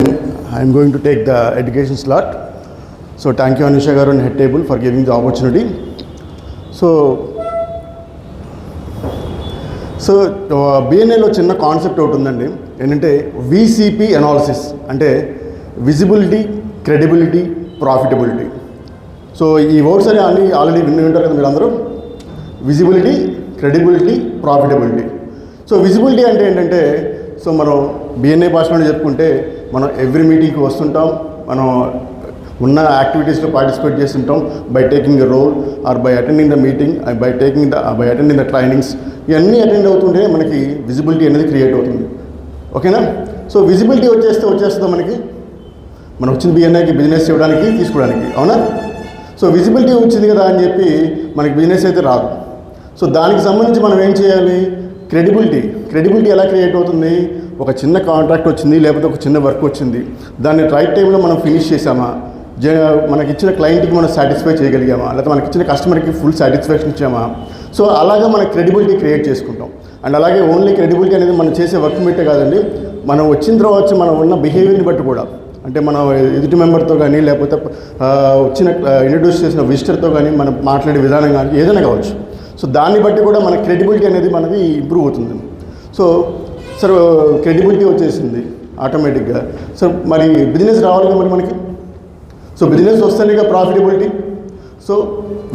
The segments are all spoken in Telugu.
I am going to take the education slot. So thank you Anusha garu and head table for giving the opportunity. So బిఎన్ఏలో చిన్న కాన్సెప్ట్ ఒకటి ఉందండి. ఏంటంటే విసిపి అనాలిసిస్ అంటే విజిబిలిటీ, క్రెడిబిలిటీ, ప్రాఫిటబిలిటీ. సో ఈ వర్డ్స్ అని ఆల్రెడీ విని ఉంటారు కదా మీరు అందరూ. Visibility, credibility, profitability. So visibility అంటే ఏంటంటే, సో మనం బిఎన్ఏ భాషలో చెప్పుకుంటే మనం ఎవ్రీ మీటింగ్కి వస్తుంటాం, మనం ఉన్న యాక్టివిటీస్లో పార్టిసిపేట్ చేస్తుంటాం by taking a role or by attending the meeting, by attending the trainings. ఇవన్నీ అటెండ్ అవుతుంటే మనకి విజిబిలిటీ అనేది క్రియేట్ అవుతుంది. ఓకేనా? సో విజిబిలిటీ వచ్చేస్తుందా మనకి, మనం వచ్చిన బిఎన్ఐకి బిజినెస్ ఇవ్వడానికి, తీసుకోవడానికి. అవునా? సో విజిబిలిటీ వచ్చింది కదా అని చెప్పి మనకి బిజినెస్ అయితే రాదు. సో దానికి సంబంధించి మనం ఏం చేయాలి? క్రెడిబిలిటీ ఎలా క్రియేట్ అవుతుంది? ఒక చిన్న కాంట్రాక్ట్ వచ్చింది, లేకపోతే ఒక చిన్న వర్క్ వచ్చింది, దాన్ని రైట్ టైంలో మనం ఫినిష్ చేసామా, మనకి ఇచ్చిన క్లయింట్కి మనం సాటిస్ఫై చేయగలిగామా, లేకపోతే మనకి ఇచ్చిన కస్టమర్కి ఫుల్ సాటిస్ఫాక్షన్ ఇచ్చామా. సో అలాగా మన క్రెడిబిలిటీ క్రియేట్ చేసుకుంటాం. అండ్ అలాగే ఓన్లీ క్రెడిబిలిటీ అనేది మనం చేసే వర్క్ బట్టే కాదండి, మనం వచ్చిన తర్వాత మనం ఉన్న బిహేవియర్ని బట్టి కూడా. అంటే మనం ఎదుటి మెంబర్తో కానీ, లేకపోతే వచ్చిన ఇంట్రడ్యూస్ చేసిన విజిటర్తో కానీ మనం మాట్లాడే విధానం కానీ ఏదైనా కావచ్చు. సో దాన్ని బట్టి కూడా మన క్రెడిబిలిటీ అనేది మనది ఇంప్రూవ్ అవుతుంది. సో సార్ క్రెడిబిలిటీ వచ్చేసింది ఆటోమేటిక్గా. సో మరి బిజినెస్ రావాలి కదా మరి మనకి. సో బిజినెస్ వస్తేనే ఇక ప్రాఫిటబిలిటీ. సో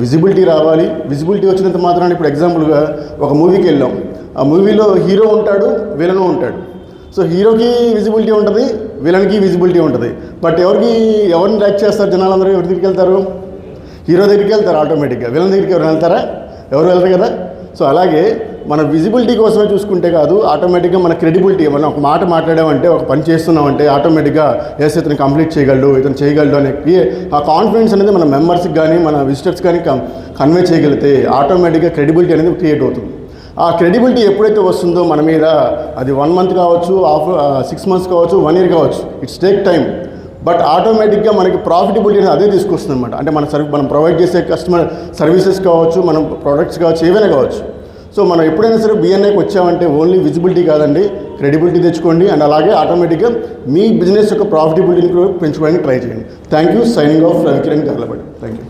విజిబిలిటీ రావాలి. విజిబిలిటీ వచ్చినంత మాత్రాన్ని ఇప్పుడు ఎగ్జాంపుల్గా ఒక మూవీకి వెళ్ళాం, ఆ మూవీలో హీరో ఉంటాడు, విలను ఉంటాడు. సో హీరోకి విజిబిలిటీ ఉంటుంది, విలన్కి విజిబిలిటీ ఉంటుంది. బట్ ఎవరిని లైక్ చేస్తారు జనాలందరూ? ఎవరి దగ్గరికి వెళ్తారు? హీరో దగ్గరికి వెళ్తారు ఆటోమేటిక్గా. విలన్ దగ్గరికి ఎవరు వెళ్తారా? ఎవరు వెళ్తారు కదా. సో అలాగే మన విజిబిలిటీ కోసమే చూసుకుంటే కాదు, ఆటోమేటిక్గా మన క్రెడిబిలిటీ, మనం ఒక మాట మాట్లాడామంటే, ఒక పని చేస్తున్నామంటే ఆటోమేటిక్గా ఎస్ ఇతను కంప్లీట్ చేయగలడు, ఇతను చేయగలడు అనే ఆ కాన్ఫిడెన్స్ అనేది మన మెంబర్స్కి కానీ మన విజిటర్స్ కానీ కన్వే చేయగలిగితే ఆటోమేటిక్గా క్రెడిబిలిటీ అనేది క్రియేట్ అవుతుంది. ఆ క్రెడిబిలిటీ ఎప్పుడైతే వస్తుందో మన మీద, అది 1 month కావచ్చు, 6 months కావచ్చు, 1 year కావచ్చు, ఇట్స్ టేక్ టైం. బట్ ఆటోమేటిక్గా మనకి ప్రాఫిటబిలిటీ అనేది అదే తీసుకొస్తుంది అనమాట. అంటే మనం ప్రొవైడ్ చేసే కస్టమర్ సర్వీసెస్ కావచ్చు, మనం ప్రొడక్ట్స్ కావచ్చు, ఏవైనా కావచ్చు. సో మనం ఎప్పుడైనా సరే బిఎన్ఐకి వచ్చామంటే ఓన్లీ విజిబిలిటీ కాదండి, క్రెడిబిలిటీ తెచ్చుకోండి. అండ్ అలాగే ఆటోమేటిక్గా మీ బిజినెస్ యొక్క ప్రాఫిటబిలిటీని కూడా పెంచుకోవడానికి ట్రై చేయండి. Thank you. Signing off Ravikiran Garlabadi. Thank you.